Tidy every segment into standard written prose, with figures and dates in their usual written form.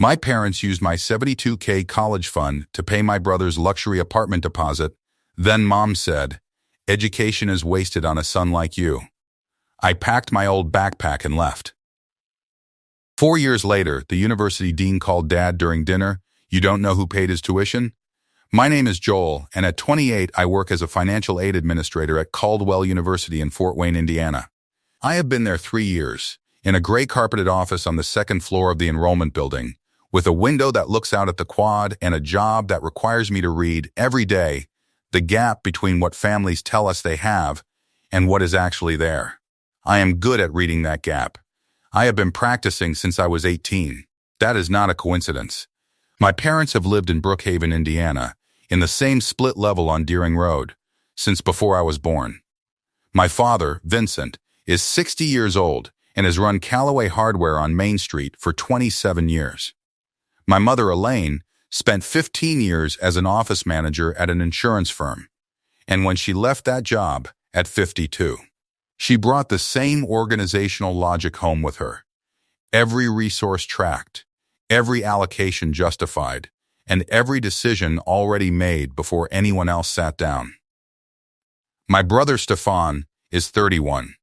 My parents used my $72K college fund to pay my brother's luxury apartment deposit. Then Mom said, "Education is wasted on a son like you." I packed my old backpack and left. 4 years later, the university dean called Dad during dinner. "You don't know who paid his tuition?" "My name is Joel, and at 28 I work as a financial aid administrator at Caldwell University in Fort Wayne, Indiana. I have been there 3 years, in a gray carpeted office on the second floor of the enrollment building, with a window that looks out at the quad and a job that requires me to read every day the gap between what families tell us they have and what is actually there. I am good at reading that gap. I have been practicing since I was 18. That is not a coincidence. My parents have lived in Brookhaven, Indiana, in the same split level on Deering Road, since before I was born. My father, Vincent, is 60 years old and has run Callaway Hardware on Main Street for 27 years. My mother, Elaine, spent 15 years as an office manager at an insurance firm, and when she left that job at 52, she brought the same organizational logic home with her. Every resource tracked, every allocation justified, and every decision already made before anyone else sat down. My brother Stefan is 31,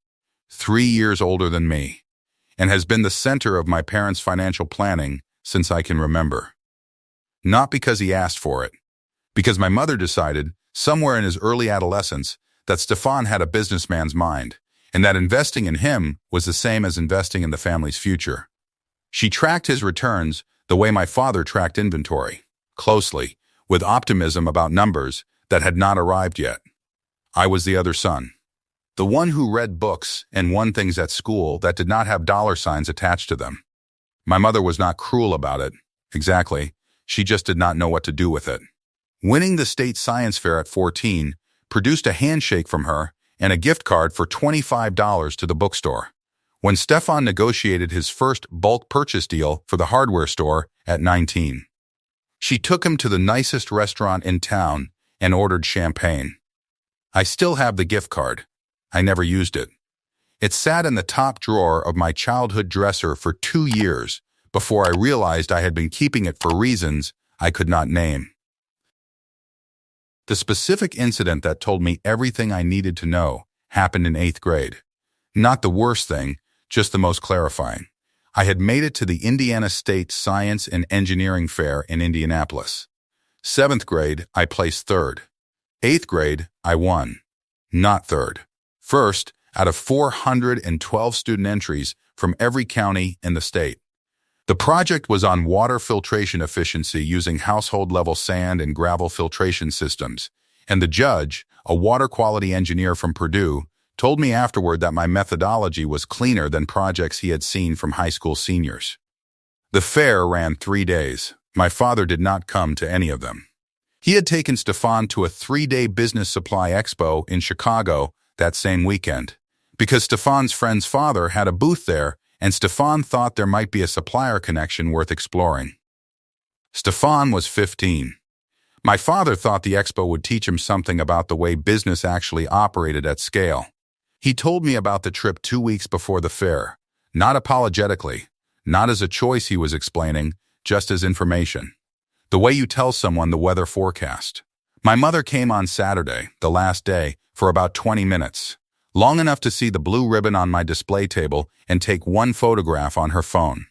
3 years older than me, and has been the center of my parents' financial planning since I can remember. Not because he asked for it, because my mother decided, somewhere in his early adolescence, that Stefan had a businessman's mind, and that investing in him was the same as investing in the family's future. She tracked his returns the way my father tracked inventory, closely, with optimism about numbers that had not arrived yet. I was the other son, the one who read books and won things at school that did not have dollar signs attached to them. My mother was not cruel about it, exactly. She just did not know what to do with it. Winning the state science fair at 14 produced a handshake from her and a gift card for $25 to the bookstore. When Stefan negotiated his first bulk purchase deal for the hardware store at 19. She took him to the nicest restaurant in town and ordered champagne. I still have the gift card. I never used it. It sat in the top drawer of my childhood dresser for 2 years before I realized I had been keeping it for reasons I could not name. The specific incident that told me everything I needed to know happened in 8th grade. Not the worst thing, just the most clarifying. I had made it to the Indiana State Science and Engineering Fair in Indianapolis. 7th grade, I placed 3rd. 8th grade, I won. Not 3rd. First, out of 412 student entries from every county in the state. The project was on water filtration efficiency using household-level sand and gravel filtration systems, and the judge, a water quality engineer from Purdue, told me afterward that my methodology was cleaner than projects he had seen from high school seniors. The fair ran 3 days. My father did not come to any of them. He had taken Stefan to a 3-day business supply expo in Chicago that same weekend, because Stefan's friend's father had a booth there and Stefan thought there might be a supplier connection worth exploring. Stefan was 15. My father thought the expo would teach him something about the way business actually operated at scale. He told me about the trip 2 weeks before the fair, not apologetically, not as a choice he was explaining, just as information. The way you tell someone the weather forecast. My mother came on Saturday, the last day, for about 20 minutes, long enough to see the blue ribbon on my display table and take one photograph on her phone.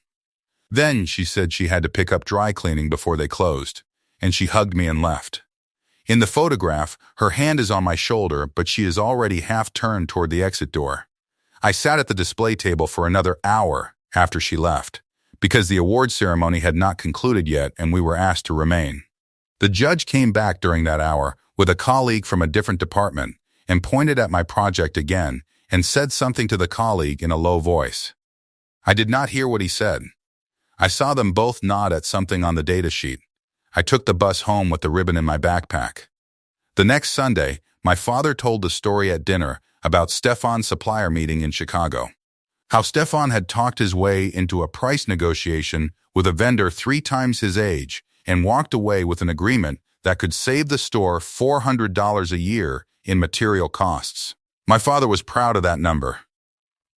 Then she said she had to pick up dry cleaning before they closed, and she hugged me and left. In the photograph, her hand is on my shoulder, but she is already half turned toward the exit door. I sat at the display table for another hour after she left, because the award ceremony had not concluded yet and we were asked to remain. The judge came back during that hour with a colleague from a different department and pointed at my project again and said something to the colleague in a low voice. I did not hear what he said. I saw them both nod at something on the data sheet. I took the bus home with the ribbon in my backpack. The next Sunday, my father told the story at dinner about Stefan's supplier meeting in Chicago. How Stefan had talked his way into a price negotiation with a vendor 3 times his age and walked away with an agreement that could save the store $400 a year in material costs. My father was proud of that number.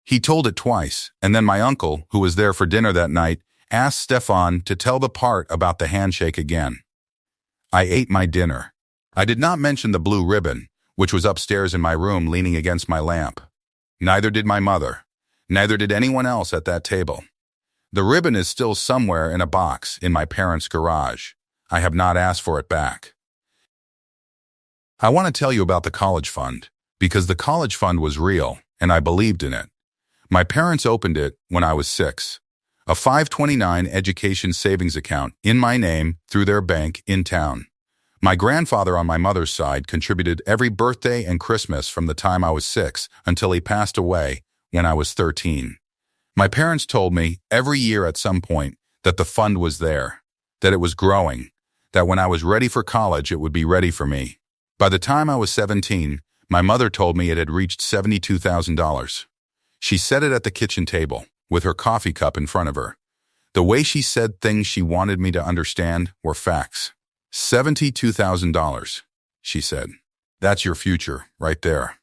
He told it twice, and then my uncle, who was there for dinner that night, asked Stefan to tell the part about the handshake again. I ate my dinner. I did not mention the blue ribbon, which was upstairs in my room leaning against my lamp. Neither did my mother. Neither did anyone else at that table. The ribbon is still somewhere in a box in my parents' garage. I have not asked for it back. I want to tell you about the college fund, because the college fund was real, and I believed in it. My parents opened it when I was 6. A 529 education savings account in my name through their bank in town. My grandfather on my mother's side contributed every birthday and Christmas from the time I was 6 until he passed away when I was 13. My parents told me every year at some point that the fund was there, that it was growing, that when I was ready for college it would be ready for me. By the time I was 17, my mother told me it had reached $72,000. She said it at the kitchen table, with her coffee cup in front of her. The way she said things she wanted me to understand were facts. $72,000, she said. That's your future, right there.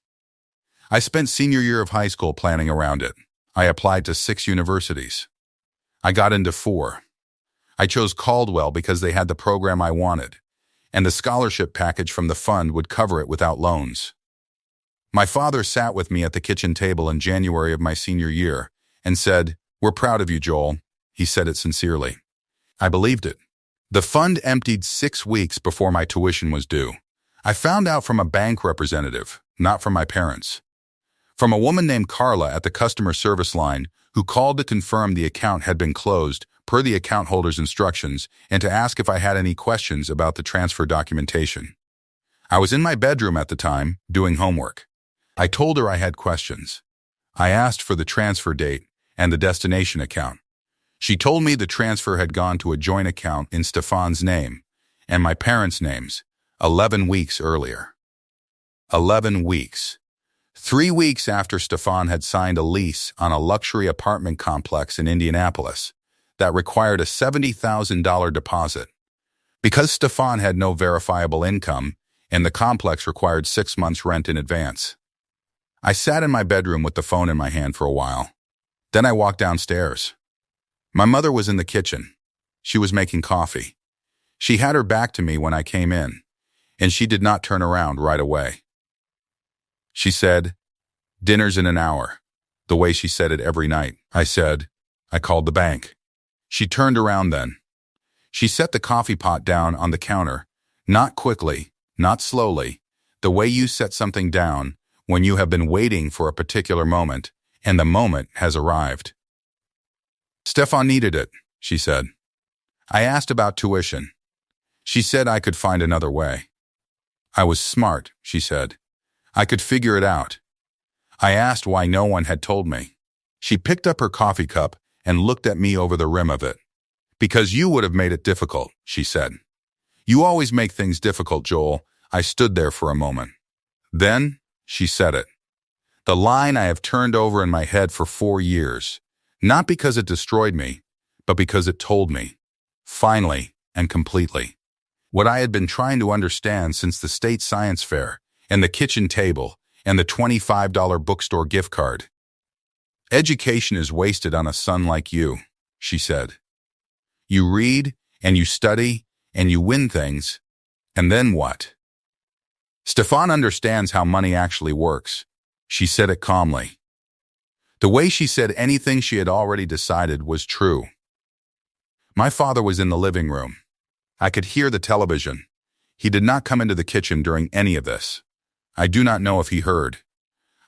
I spent senior year of high school planning around it. I applied to 6 universities. I got into 4. I chose Caldwell because they had the program I wanted, and the scholarship package from the fund would cover it without loans. My father sat with me at the kitchen table in January of my senior year and said, "We're proud of you, Joel." He said it sincerely. I believed it. The fund emptied 6 weeks before my tuition was due. I found out from a bank representative, not from my parents. From a woman named Carla at the customer service line who called to confirm the account had been closed per the account holder's instructions and to ask if I had any questions about the transfer documentation. I was in my bedroom at the time, doing homework. I told her I had questions. I asked for the transfer date and the destination account. She told me the transfer had gone to a joint account in Stefan's name and my parents' names 11 weeks earlier. 11 weeks. 3 weeks after Stefan had signed a lease on a luxury apartment complex in Indianapolis that required a $70,000 deposit. Because Stefan had no verifiable income and the complex required 6 months' rent in advance. I sat in my bedroom with the phone in my hand for a while. Then I walked downstairs. My mother was in the kitchen. She was making coffee. She had her back to me when I came in, and she did not turn around right away. She said, "Dinner's in an hour," the way she said it every night. I said, "I called the bank." She turned around then. She set the coffee pot down on the counter, not quickly, not slowly, the way you set something down when you have been waiting for a particular moment, and the moment has arrived. "Stefan needed it," she said. I asked about tuition. She said I could find another way. I was smart, she said. I could figure it out. I asked why no one had told me. She picked up her coffee cup and looked at me over the rim of it. "Because you would have made it difficult," she said. "You always make things difficult, Joel." I stood there for a moment. Then she said it. The line I have turned over in my head for 4 years, not because it destroyed me, but because it told me, finally and completely, what I had been trying to understand since the state science fair and the kitchen table and the $25 bookstore gift card. "Education is wasted on a son like you," she said. "You read and you study and you win things, and then what?" "Stefan understands how money actually works," she said it calmly. The way she said anything she had already decided was true. My father was in the living room. I could hear the television. He did not come into the kitchen during any of this. I do not know if he heard.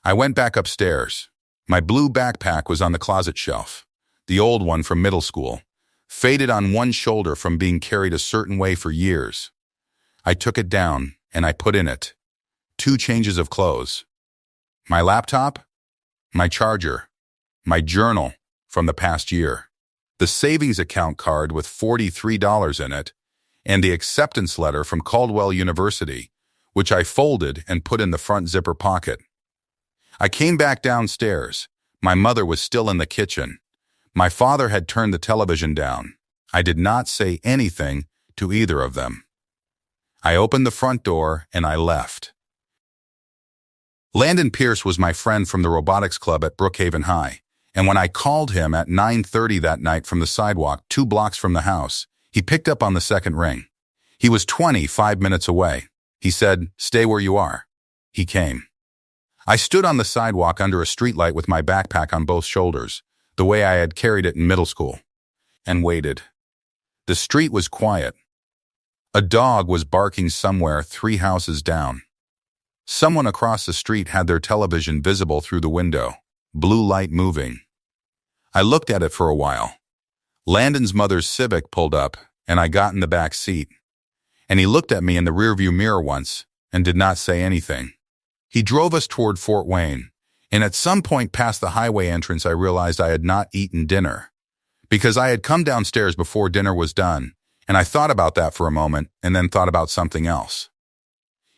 I went back upstairs. My blue backpack was on the closet shelf, the old one from middle school, faded on one shoulder from being carried a certain way for years. I took it down and I put in it 2 changes of clothes. My laptop, my charger, my journal from the past year, the savings account card with $43 in it, and the acceptance letter from Caldwell University, which I folded and put in the front zipper pocket. I came back downstairs. My mother was still in the kitchen. My father had turned the television down. I did not say anything to either of them. I opened the front door and I left. Landon Pierce was my friend from the robotics club at Brookhaven High, And when I called him at 9:30 that night from the sidewalk 2 blocks from the house, he picked up on the second ring. He was 25 minutes away. He said, "Stay where you are." He came. I stood on the sidewalk under a streetlight with my backpack on both shoulders, the way I had carried it in middle school, and waited. The street was quiet. A dog was barking somewhere 3 houses down. Someone across the street had their television visible through the window, blue light moving. I looked at it for a while. Landon's mother's Civic pulled up, and I got in the back seat. And he looked at me in the rearview mirror once and did not say anything. He drove us toward Fort Wayne, and at some point past the highway entrance I realized I had not eaten dinner, because I had come downstairs before dinner was done, and I thought about that for a moment and then thought about something else.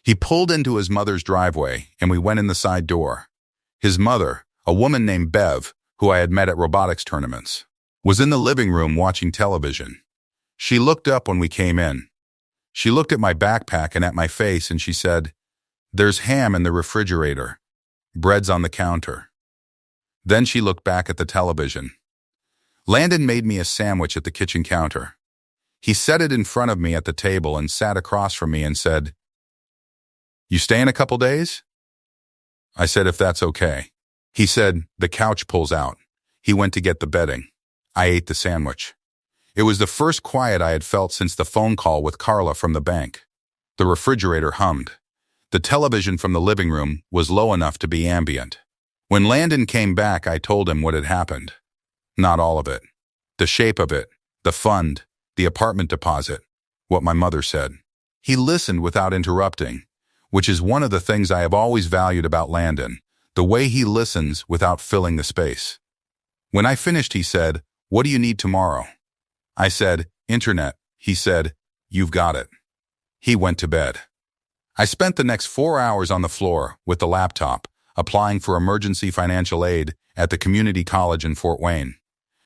He pulled into his mother's driveway, and we went in the side door. His mother, a woman named Bev, who I had met at robotics tournaments, was in the living room watching television. She looked up when we came in. She looked at my backpack and at my face, and she said, "There's ham in the refrigerator. Bread's on the counter." Then she looked back at the television. Landon made me a sandwich at the kitchen counter. He set it in front of me at the table and sat across from me and said, "You staying a couple days?" I said, "If that's okay." He said, "The couch pulls out." He went to get the bedding. I ate the sandwich. It was the first quiet I had felt since the phone call with Carla from the bank. The refrigerator hummed. The television from the living room was low enough to be ambient. When Landon came back, I told him what had happened. Not all of it. The shape of it, the fund, the apartment deposit, what my mother said. He listened without interrupting, which is one of the things I have always valued about Landon, the way he listens without filling the space. When I finished, he said, "What do you need tomorrow?" I said, "Internet." He said, "You've got it." He went to bed. I spent the next 4 hours on the floor with the laptop, applying for emergency financial aid at the community college in Fort Wayne,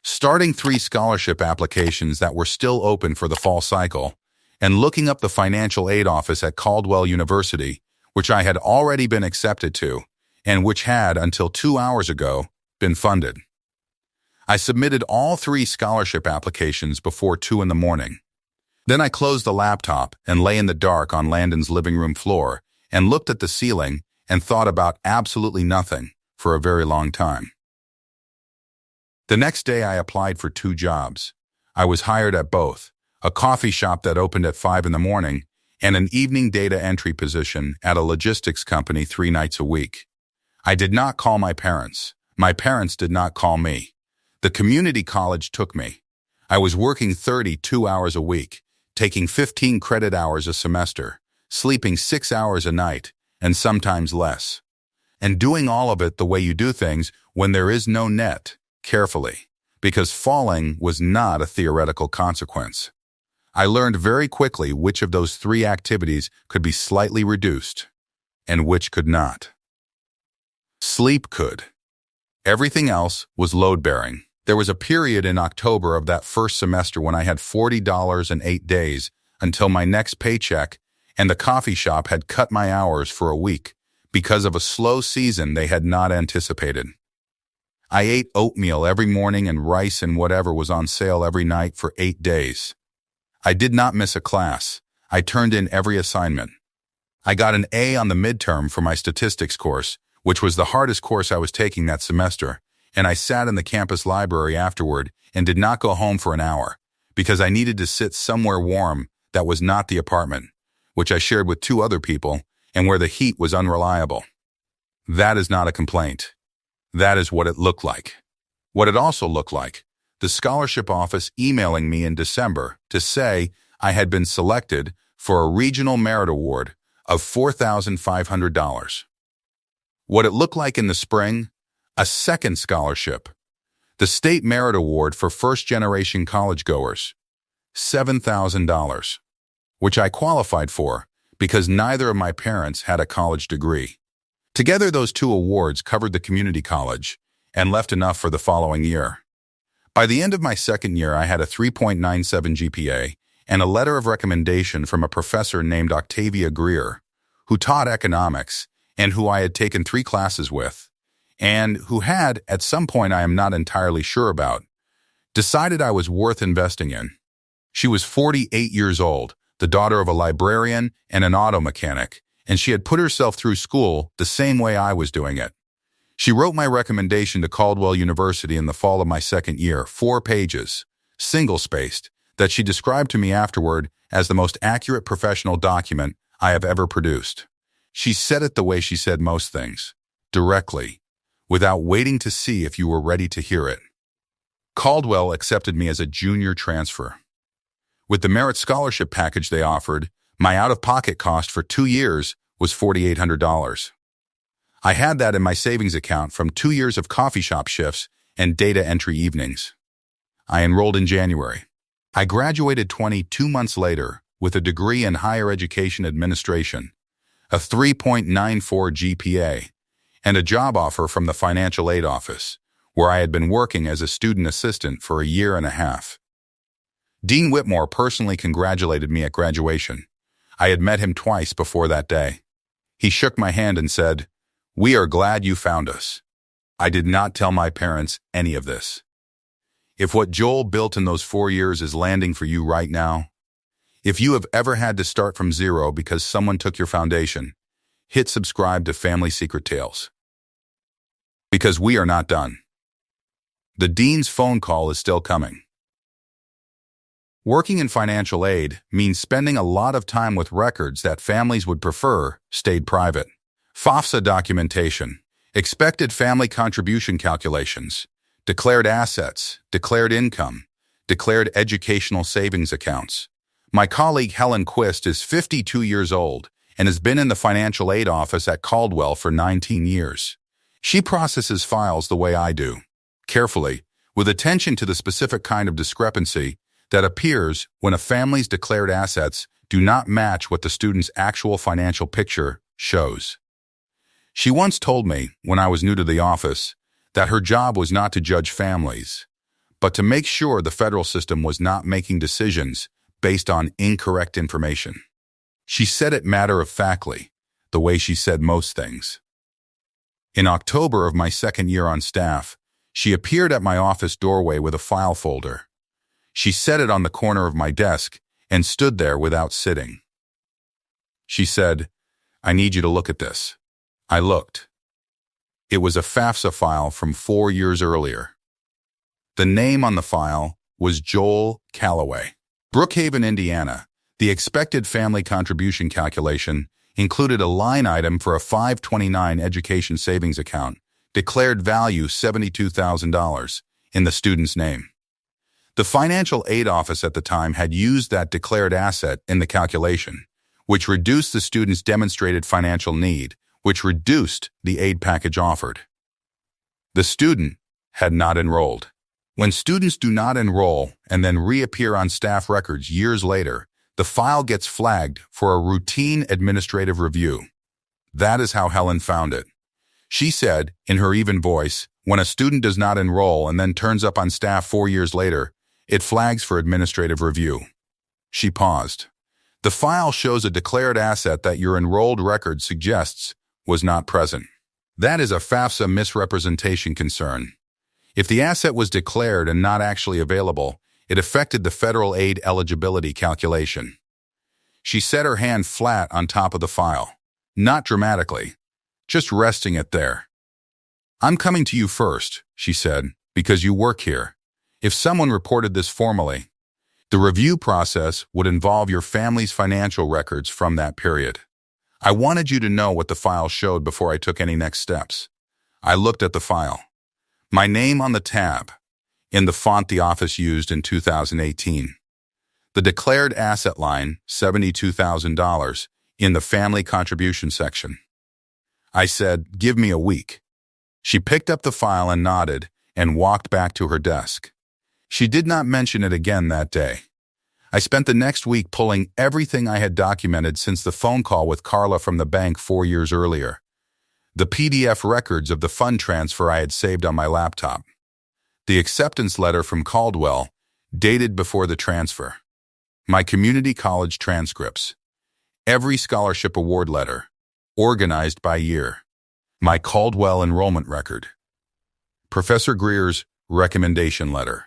starting 3 scholarship applications that were still open for the fall cycle, and looking up the financial aid office at Caldwell University, which I had already been accepted to, and which had, until 2 hours ago, been funded. I submitted all 3 scholarship applications before 2 in the morning. Then I closed the laptop and lay in the dark on Landon's living room floor and looked at the ceiling and thought about absolutely nothing for a very long time. The next day I applied for 2 jobs. I was hired at both, a coffee shop that opened at 5 in the morning and an evening data entry position at a logistics company 3 nights a week. I did not call my parents. My parents did not call me. The community college took me. I was working 32 hours a week, taking 15 credit hours a semester, sleeping 6 hours a night, and sometimes less. And doing all of it the way you do things when there is no net, carefully, because falling was not a theoretical consequence. I learned very quickly which of those 3 activities could be slightly reduced, and which could not. Sleep could. Everything else was load-bearing. There was a period in October of that first semester when I had $40 and 8 days until my next paycheck, and the coffee shop had cut my hours for a week because of a slow season they had not anticipated. I ate oatmeal every morning and rice and whatever was on sale every night for 8 days. I did not miss a class. I turned in every assignment. I got an A on the midterm for my statistics course, which was the hardest course I was taking that semester, and I sat in the campus library afterward and did not go home for an hour because I needed to sit somewhere warm that was not the apartment, which I shared with 2 other people and where the heat was unreliable. That is not a complaint. That is what it looked like. What it also looked like, the scholarship office emailing me in December to say I had been selected for a regional merit award of $4,500. What it looked like in the spring, a second scholarship, the State Merit Award for first-generation college-goers, $7,000, which I qualified for because neither of my parents had a college degree. Together, those 2 awards covered the community college and left enough for the following year. By the end of my second year, I had a 3.97 GPA and a letter of recommendation from a professor named Octavia Greer, who taught economics and who I had taken 3 classes with, and who had, at some point I am not entirely sure about, decided I was worth investing in. She was 48 years old, the daughter of a librarian and an auto mechanic, and she had put herself through school the same way I was doing it. She wrote my recommendation to Caldwell University in the fall of my second year, 4 pages, single-spaced, that she described to me afterward as the most accurate professional document I have ever produced. She said it the way she said most things, directly, without waiting to see if you were ready to hear it. Caldwell accepted me as a junior transfer. With the merit scholarship package they offered, my out-of-pocket cost for 2 years was $4,800. I had that in my savings account from 2 years of coffee shop shifts and data entry evenings. I enrolled in January. I graduated 22 months later with a degree in higher education administration, a 3.94 GPA, and a job offer from the financial aid office, where I had been working as a student assistant for a year and a half. Dean Whitmore personally congratulated me at graduation. I had met him twice before that day. He shook my hand and said, "We are glad you found us." I did not tell my parents any of this. If what Joel built in those 4 years is landing for you right now, if you have ever had to start from zero because someone took your foundation, hit subscribe to Family Secret Tales. Because we are not done. The dean's phone call is still coming. Working in financial aid means spending a lot of time with records that families would prefer stayed private. FAFSA documentation, expected family contribution calculations, declared assets, declared income, declared educational savings accounts. My colleague Helen Quist is 52 years old and has been in the financial aid office at Caldwell for 19 years. She processes files the way I do, carefully, with attention to the specific kind of discrepancy that appears when a family's declared assets do not match what the student's actual financial picture shows. She once told me, when I was new to the office, that her job was not to judge families, but to make sure the federal system was not making decisions based on incorrect information. She said it matter-of-factly, the way she said most things. In October of my second year on staff, she appeared at my office doorway with a file folder. She set it on the corner of my desk and stood there without sitting. She said, "I need you to look at this." I looked. It was a FAFSA file from 4 years earlier. The name on the file was Joel Calloway. Brookhaven, Indiana, the expected family contribution calculation included a line item for a 529 education savings account, declared value $72,000, in the student's name. The financial aid office at the time had used that declared asset in the calculation, which reduced the student's demonstrated financial need, which reduced the aid package offered. The student had not enrolled. When students do not enroll and then reappear on staff records years later, the file gets flagged for a routine administrative review. That is how Helen found it. She said, in her even voice, when a student does not enroll and then turns up on staff 4 years later, it flags for administrative review. She paused. The file shows a declared asset that your enrolled record suggests was not present. That is a FAFSA misrepresentation concern. If the asset was declared and not actually available, it affected the federal aid eligibility calculation. She set her hand flat on top of the file, not dramatically, just resting it there. "I'm coming to you first," she said, "because you work here. If someone reported this formally, the review process would involve your family's financial records from that period. I wanted you to know what the file showed before I took any next steps." I looked at the file. My name on the tab, in the font the office used in 2018. The declared asset line, $72,000, in the family contribution section. I said, "Give me a week." She picked up the file and nodded and walked back to her desk. She did not mention it again that day. I spent the next week pulling everything I had documented since the phone call with Carla from the bank 4 years earlier. The PDF records of the fund transfer I had saved on my laptop. The acceptance letter from Caldwell, dated before the transfer. My community college transcripts. Every scholarship award letter, organized by year. My Caldwell enrollment record. Professor Greer's recommendation letter.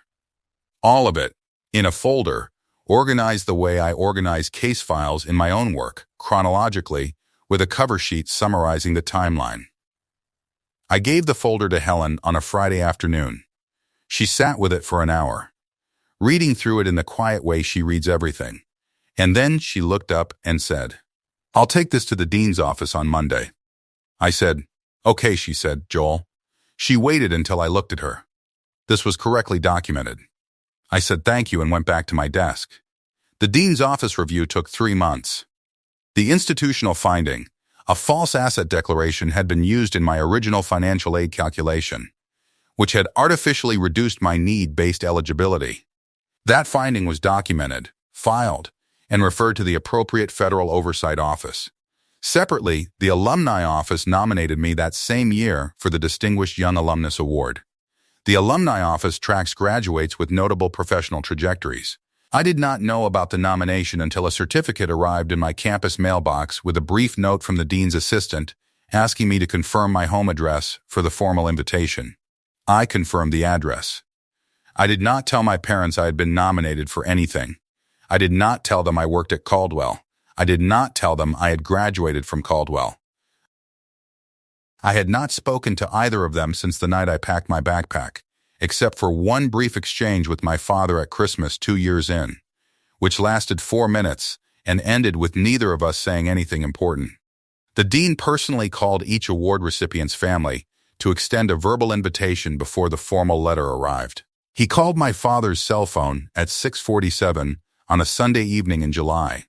All of it, in a folder, organized the way I organize case files in my own work, chronologically, with a cover sheet summarizing the timeline. I gave the folder to Helen on a Friday afternoon. She sat with it for an hour, reading through it in the quiet way she reads everything. And then she looked up and said, "I'll take this to the dean's office on Monday." I said, "Okay," she said, "Joel." She waited until I looked at her. This was correctly documented. I said thank you and went back to my desk. The dean's office review took 3 months. The institutional finding, a false asset declaration, had been used in my original financial aid calculation, which had artificially reduced my need-based eligibility. That finding was documented, filed, and referred to the appropriate federal oversight office. Separately, the alumni office nominated me that same year for the Distinguished Young Alumnus Award. The alumni office tracks graduates with notable professional trajectories. I did not know about the nomination until a certificate arrived in my campus mailbox with a brief note from the dean's assistant asking me to confirm my home address for the formal invitation. I confirmed the address. I did not tell my parents I had been nominated for anything. I did not tell them I worked at Caldwell. I did not tell them I had graduated from Caldwell. I had not spoken to either of them since the night I packed my backpack, except for one brief exchange with my father at Christmas 2 years in, which lasted 4 minutes and ended with neither of us saying anything important. The dean personally called each award recipient's family to extend a verbal invitation before the formal letter arrived. He called my father's cell phone at 6:47 on a Sunday evening in July,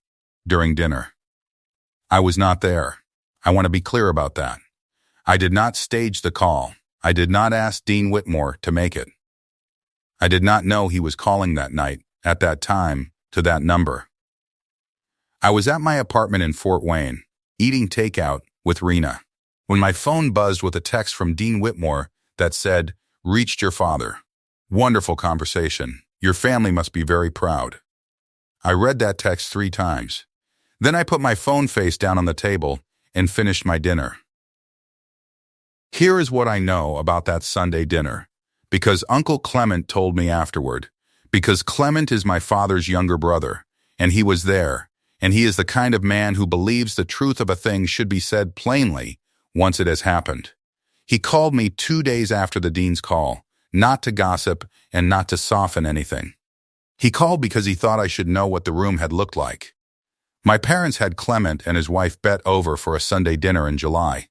during dinner. I was not there. I want to be clear about that. I did not stage the call. I did not ask Dean Whitmore to make it. I did not know he was calling that night, at that time, to that number. I was at my apartment in Fort Wayne, eating takeout with Rena, when my phone buzzed with a text from Dean Whitmore that said, "Reached your father. Wonderful conversation. Your family must be very proud." I read that text 3 times. Then I put my phone face down on the table and finished my dinner. Here is what I know about that Sunday dinner, because Uncle Clement told me afterward, because Clement is my father's younger brother, and he was there, and he is the kind of man who believes the truth of a thing should be said plainly once it has happened. He called me 2 days after the dean's call, not to gossip and not to soften anything. He called because he thought I should know what the room had looked like. My parents had Clement and his wife Bet over for a Sunday dinner in July.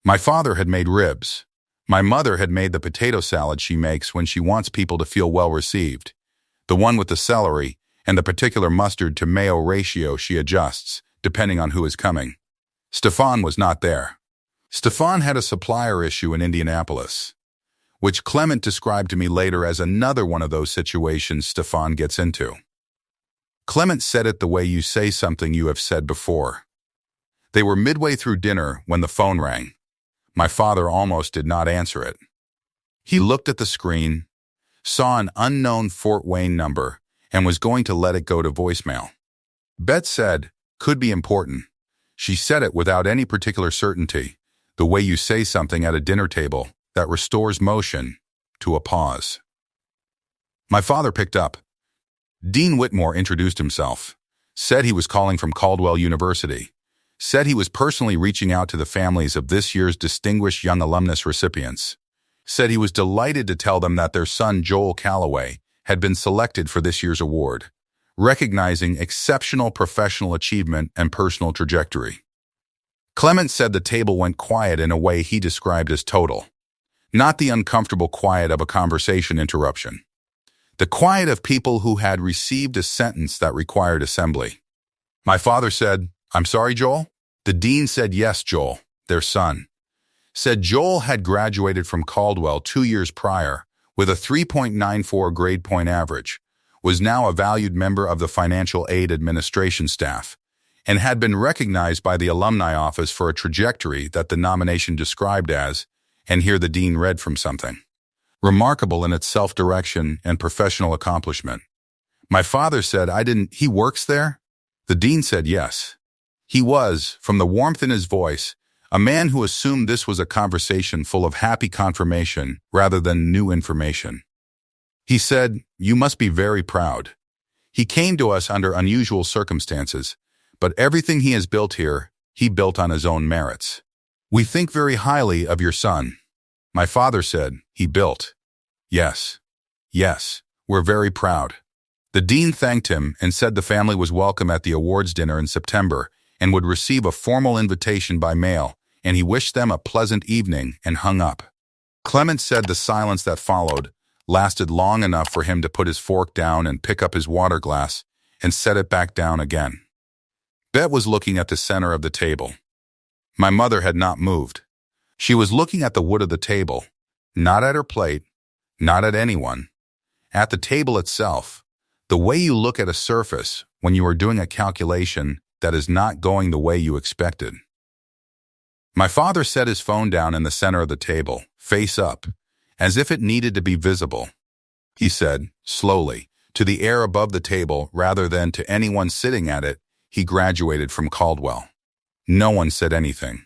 My father had made ribs. My mother had made the potato salad she makes when she wants people to feel well received, the one with the celery and the particular mustard to mayo ratio she adjusts, depending on who is coming. Stefan was not there. Stefan had a supplier issue in Indianapolis, which Clement described to me later as another one of those situations Stefan gets into. Clement said it the way you say something you have said before. They were midway through dinner when the phone rang. My father almost did not answer it. He looked at the screen, saw an unknown Fort Wayne number, and was going to let it go to voicemail. Bet said, "Could be important." She said it without any particular certainty, the way you say something at a dinner table that restores motion to a pause. My father picked up. Dean Whitmore introduced himself, said he was calling from Caldwell University, said he was personally reaching out to the families of this year's Distinguished Young Alumnus recipients, said he was delighted to tell them that their son Joel Calloway had been selected for this year's award, recognizing exceptional professional achievement and personal trajectory. Clement said the table went quiet in a way he described as total, not the uncomfortable quiet of a conversation interruption. The quiet of people who had received a sentence that required assembly. My father said, "I'm sorry, Joel?" The dean said, "Yes, Joel," their son. Said Joel had graduated from Caldwell 2 years prior with a 3.94 grade point average, was now a valued member of the financial aid administration staff, and had been recognized by the alumni office for a trajectory that the nomination described as, and here the dean read from something, remarkable in its self-direction and professional accomplishment. My father said, "He works there?" The dean said yes. He was, from the warmth in his voice, a man who assumed this was a conversation full of happy confirmation rather than new information. He said, "You must be very proud. He came to us under unusual circumstances, but everything he has built here, he built on his own merits. We think very highly of your son." My father said, "He built." Yes, we're very proud. The dean thanked him and said the family was welcome at the awards dinner in September and would receive a formal invitation by mail, and he wished them a pleasant evening and hung up. Clement said the silence that followed lasted long enough for him to put his fork down and pick up his water glass and set it back down again. Bet was looking at the center of the table. My mother had not moved. She was looking at the wood of the table, not at her plate, not at anyone, at the table itself. The way you look at a surface when you are doing a calculation that is not going the way you expected. My father set his phone down in the center of the table, face up, as if it needed to be visible. He said, slowly, to the air above the table rather than to anyone sitting at it, he graduated from Caldwell. No one said anything.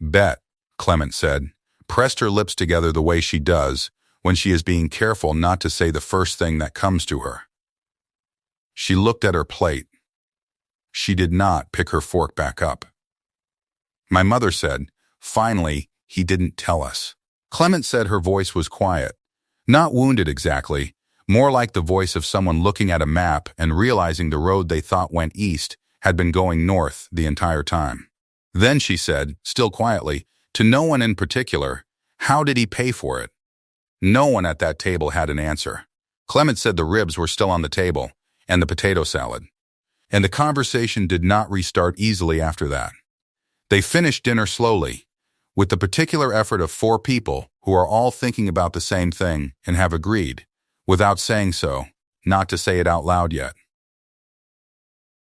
Bet, Clement said, pressed her lips together the way she does when she is being careful not to say the first thing that comes to her. She looked at her plate. She did not pick her fork back up. My mother said, "Finally, he didn't tell us." Clement said her voice was quiet, not wounded exactly, more like the voice of someone looking at a map and realizing the road they thought went east had been going north the entire time. Then she said, still quietly, to no one in particular, "How did he pay for it?" No one at that table had an answer. Clement said the ribs were still on the table, and the potato salad. And the conversation did not restart easily after that. They finished dinner slowly, with the particular effort of 4 people who are all thinking about the same thing and have agreed, without saying so, not to say it out loud yet.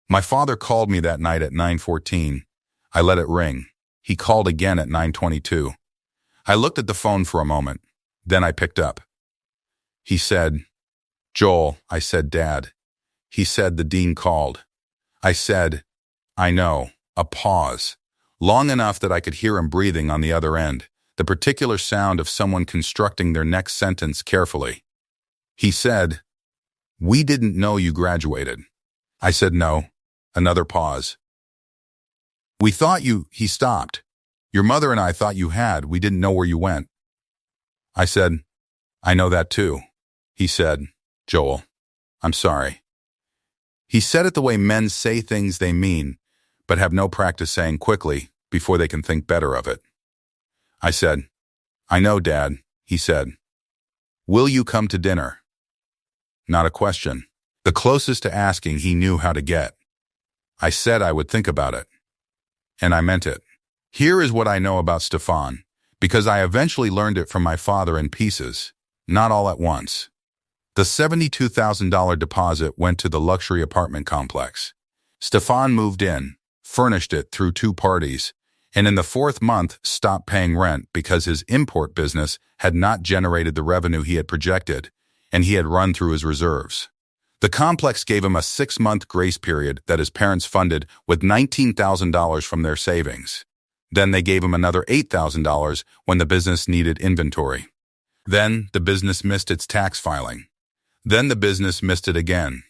My father called me that night at 9:14. I let it ring. He called again at 9:22. I looked at the phone for a moment. Then I picked up. He said, "Joel," I said, "Dad." He said, "The dean called." I said, "I know." A pause, long enough that I could hear him breathing on the other end, the particular sound of someone constructing their next sentence carefully. He said, "We didn't know you graduated." I said, "No." Another pause. "We thought you," he stopped. "Your mother and I thought you had. We didn't know where you went." I said, "I know that too." He said, "Joel, I'm sorry." He said it the way men say things they mean, but have no practice saying quickly before they can think better of it. I said, "I know, Dad," he said. "Will you come to dinner?" Not a question. The closest to asking he knew how to get. I said I would think about it. And I meant it. Here is what I know about Stefan, because I eventually learned it from my father in pieces, not all at once. The $72,000 deposit went to the luxury apartment complex. Stefan moved in, furnished it through 2 parties, and in the 4th month stopped paying rent because his import business had not generated the revenue he had projected, and he had run through his reserves. The complex gave him a 6-month grace period that his parents funded with $19,000 from their savings. Then they gave him another $8,000 when the business needed inventory. Then the business missed its tax filing. Then the business missed it again.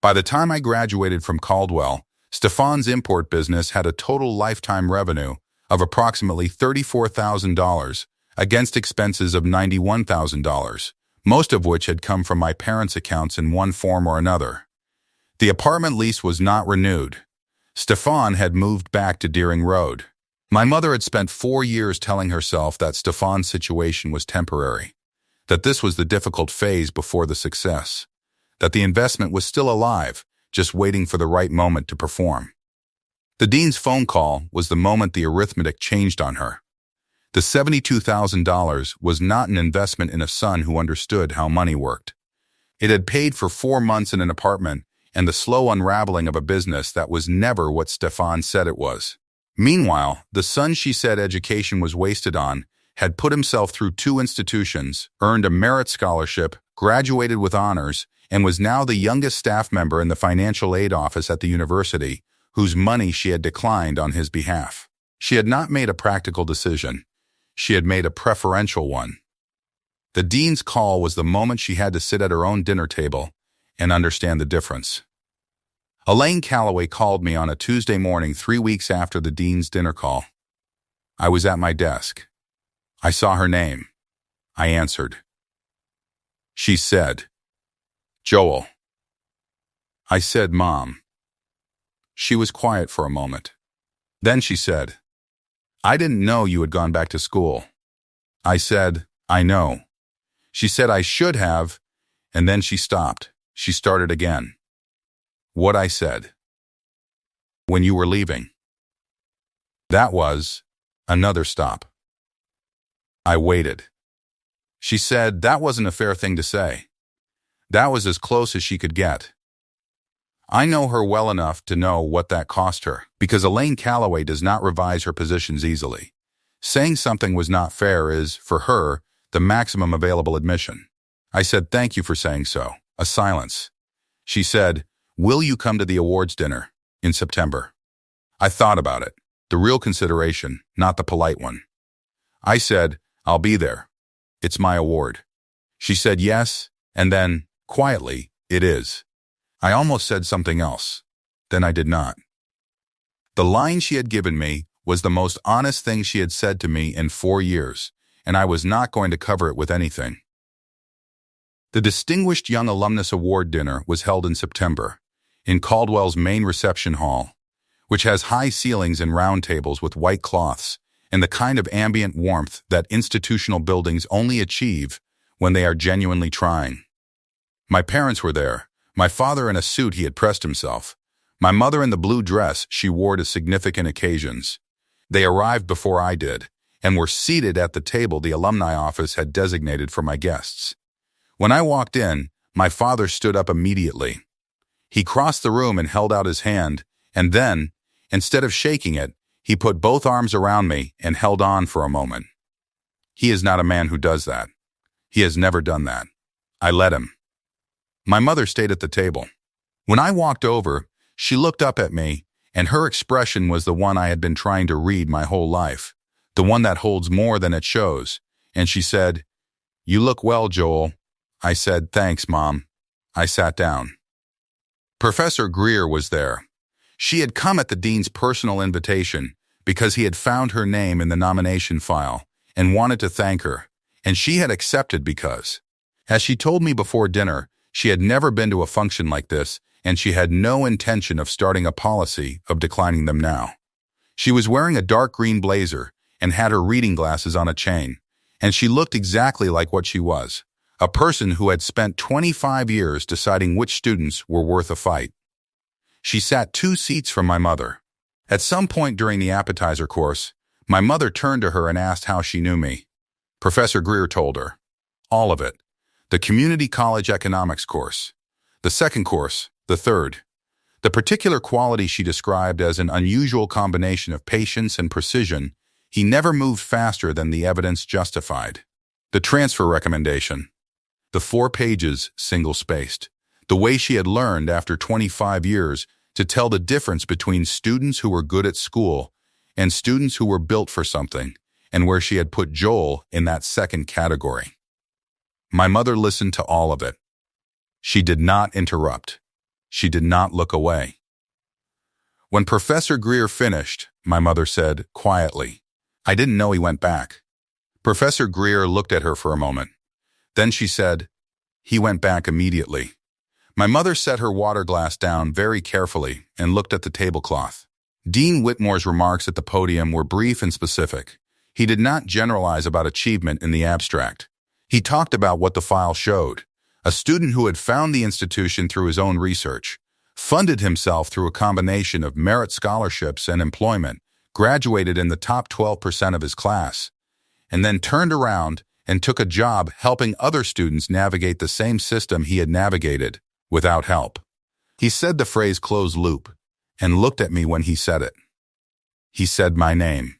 By the time I graduated from Caldwell, Stefan's import business had a total lifetime revenue of approximately $34,000 against expenses of $91,000, most of which had come from my parents' accounts in one form or another. The apartment lease was not renewed. Stefan had moved back to Deering Road. My mother had spent 4 years telling herself that Stefan's situation was temporary, that this was the difficult phase before the success, that the investment was still alive, just waiting for the right moment to perform. The dean's phone call was the moment the arithmetic changed on her. The $72,000 was not an investment in a son who understood how money worked. It had paid for 4 months in an apartment and the slow unraveling of a business that was never what Stefan said it was. Meanwhile, the son she said education was wasted on had put himself through 2 institutions, earned a merit scholarship, graduated with honors, and was now the youngest staff member in the financial aid office at the university, whose money she had declined on his behalf. She had not made a practical decision. She had made a preferential one. The dean's call was the moment she had to sit at her own dinner table and understand the difference. Elaine Calloway called me on a Tuesday morning 3 weeks after the dean's dinner call. I was at my desk. I saw her name. I answered. She said, "Joel." I said, "Mom." She was quiet for a moment. Then she said, "I didn't know you had gone back to school." I said, "I know." She said I should have, and then she stopped. She started again. What I said. "When you were leaving." That was another stop. I waited. She said that wasn't a fair thing to say. That was as close as she could get. I know her well enough to know what that cost her, because Elaine Calloway does not revise her positions easily. Saying something was not fair is, for her, the maximum available admission. I said, "Thank you for saying so." A silence. She said, "Will you come to the awards dinner in September?" I thought about it. The real consideration, not the polite one. I said, "I'll be there. It's my award." She said yes, and then, quietly, "It is." I almost said something else. Then I did not. The line she had given me was the most honest thing she had said to me in 4 years, and I was not going to cover it with anything. The Distinguished Young Alumnus Award dinner was held in September, in Caldwell's main reception hall, which has high ceilings and round tables with white cloths and the kind of ambient warmth that institutional buildings only achieve when they are genuinely trying. My parents were there, my father in a suit he had pressed himself, my mother in the blue dress she wore to significant occasions. They arrived before I did, and were seated at the table the alumni office had designated for my guests. When I walked in, my father stood up immediately. He crossed the room and held out his hand, and then, instead of shaking it, he put both arms around me and held on for a moment. He is not a man who does that. He has never done that. I let him. My mother stayed at the table. When I walked over, she looked up at me, and her expression was the one I had been trying to read my whole life, the one that holds more than it shows, and she said, "You look well, Joel." I said, "Thanks, Mom." I sat down. Professor Greer was there. She had come at the dean's personal invitation because he had found her name in the nomination file and wanted to thank her, and she had accepted because, as she told me before dinner, she had never been to a function like this, and she had no intention of starting a policy of declining them now. She was wearing a dark green blazer and had her reading glasses on a chain, and she looked exactly like what she was, a person who had spent 25 years deciding which students were worth a fight. She sat 2 seats from my mother. At some point during the appetizer course, my mother turned to her and asked how she knew me. Professor Greer told her. All of it. The community college economics course. The second course. The third. The particular quality she described as an unusual combination of patience and precision. He never moved faster than the evidence justified. The transfer recommendation. The 4 pages, single-spaced. The way she had learned after 25 years to tell the difference between students who were good at school and students who were built for something, and where she had put Joel in that second category. My mother listened to all of it. She did not interrupt. She did not look away. When Professor Greer finished, my mother said, quietly, "I didn't know he went back." Professor Greer looked at her for a moment. Then she said, "He went back immediately." My mother set her water glass down very carefully and looked at the tablecloth. Dean Whitmore's remarks at the podium were brief and specific. He did not generalize about achievement in the abstract. He talked about what the file showed. A student who had found the institution through his own research, funded himself through a combination of merit scholarships and employment, graduated in the top 12% of his class, and then turned around and took a job helping other students navigate the same system he had navigated without help. He said the phrase "closed loop" and looked at me when he said it. He said my name.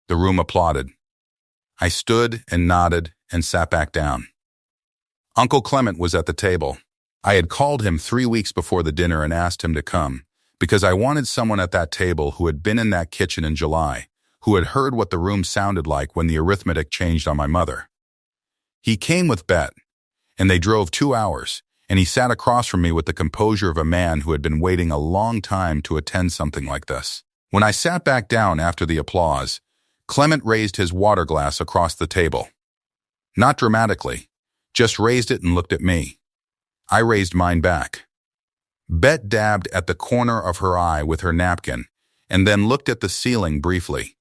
The room applauded. I stood and nodded and sat back down. Uncle Clement was at the table. I had called him 3 weeks before the dinner and asked him to come, because I wanted someone at that table who had been in that kitchen in July, who had heard what the room sounded like when the arithmetic changed on my mother. He came with Bet, and they drove 2 hours, and he sat across from me with the composure of a man who had been waiting a long time to attend something like this. When I sat back down after the applause, Clement raised his water glass across the table. Not dramatically, just raised it and looked at me. I raised mine back. Bet dabbed at the corner of her eye with her napkin and then looked at the ceiling briefly,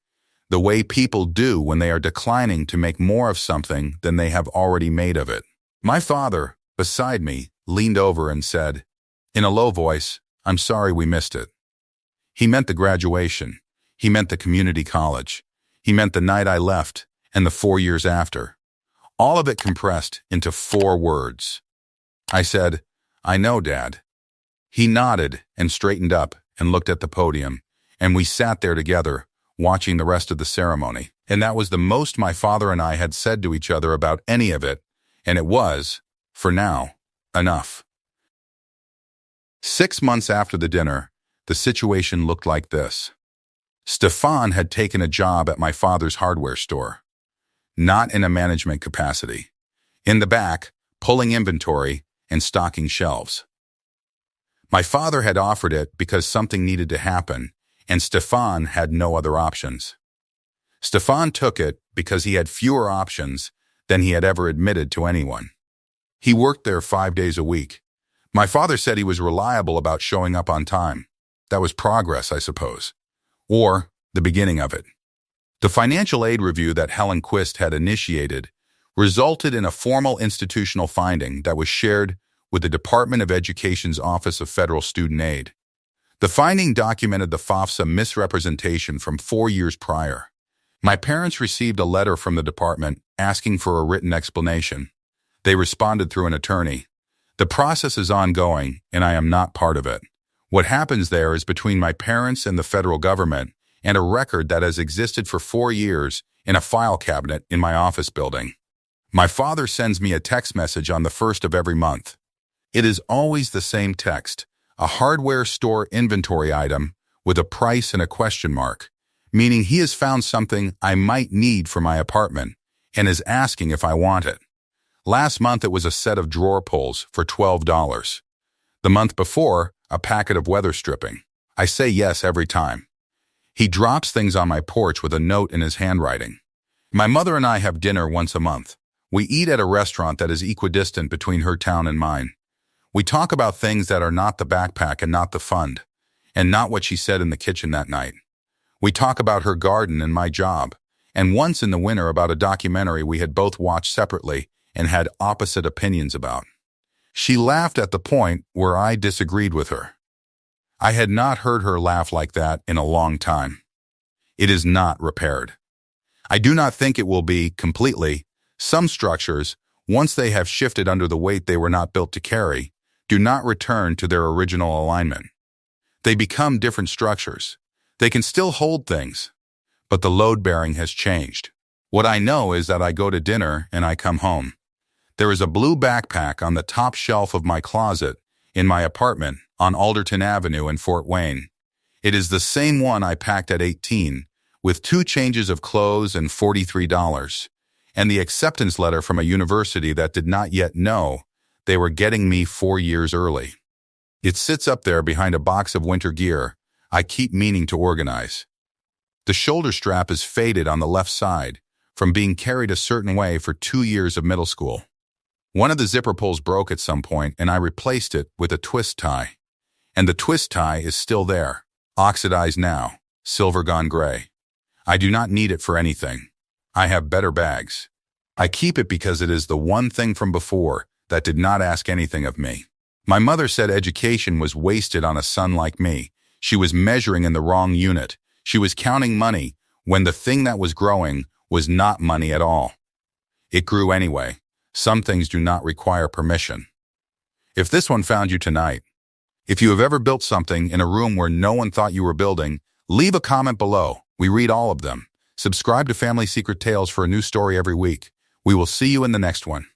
the way people do when they are declining to make more of something than they have already made of it. My father, beside me, leaned over and said, in a low voice, "I'm sorry we missed it." He meant the graduation. He meant the community college. He meant the night I left and the 4 years after. All of it compressed into 4 words. I said, "I know, Dad." He nodded and straightened up and looked at the podium, and we sat there together, watching the rest of the ceremony. And that was the most my father and I had said to each other about any of it, and it was, for now, enough. 6 months after the dinner, the situation looked like this. Stefan had taken a job at my father's hardware store, not in a management capacity, in the back, pulling inventory and stocking shelves. My father had offered it because something needed to happen, and Stefan had no other options. Stefan took it because he had fewer options than he had ever admitted to anyone. He worked there 5 days a week. My father said he was reliable about showing up on time. That was progress, I suppose. Or the beginning of it. The financial aid review that Helen Quist had initiated resulted in a formal institutional finding that was shared with the Department of Education's Office of Federal Student Aid. The finding documented the FOFSA misrepresentation from 4 years prior. My parents received a letter from the department asking for a written explanation. They responded through an attorney. The process is ongoing, and I am not part of it. What happens there is between my parents and the federal government, and a record that has existed for 4 years in a file cabinet in my office building. My father sends me a text message on the 1st of every month. It is always the same text, a hardware store inventory item with a price and a question mark, meaning he has found something I might need for my apartment and is asking if I want it. Last month it was a set of drawer pulls for $12. The month before, a packet of weather stripping. I say yes every time. He drops things on my porch with a note in his handwriting. My mother and I have dinner once a month. We eat at a restaurant that is equidistant between her town and mine. We talk about things that are not the backpack and not the fund, and not what she said in the kitchen that night. We talk about her garden and my job, and once in the winter about a documentary we had both watched separately and had opposite opinions about. She laughed at the point where I disagreed with her. I had not heard her laugh like that in a long time. It is not repaired. I do not think it will be completely. Some structures, once they have shifted under the weight they were not built to carry, do not return to their original alignment. They become different structures. They can still hold things, but the load bearing has changed. What I know is that I go to dinner and I come home. There is a blue backpack on the top shelf of my closet in my apartment on Alderton Avenue in Fort Wayne. It is the same one I packed at 18, with 2 changes of clothes and $43, and the acceptance letter from a university that did not yet know they were getting me 4 years early. It sits up there behind a box of winter gear I keep meaning to organize. The shoulder strap is faded on the left side from being carried a certain way for 2 years of middle school. One of the zipper pulls broke at some point, and I replaced it with a twist tie. And the twist tie is still there, oxidized now, silver gone gray. I do not need it for anything. I have better bags. I keep it because it is the one thing from before that did not ask anything of me. My mother said education was wasted on a son like me. She was measuring in the wrong unit. She was counting money when the thing that was growing was not money at all. It grew anyway. Some things do not require permission. If this one found you tonight, if you have ever built something in a room where no one thought you were building, leave a comment below. We read all of them. Subscribe to Family Secret Tales for a new story every week. We will see you in the next one.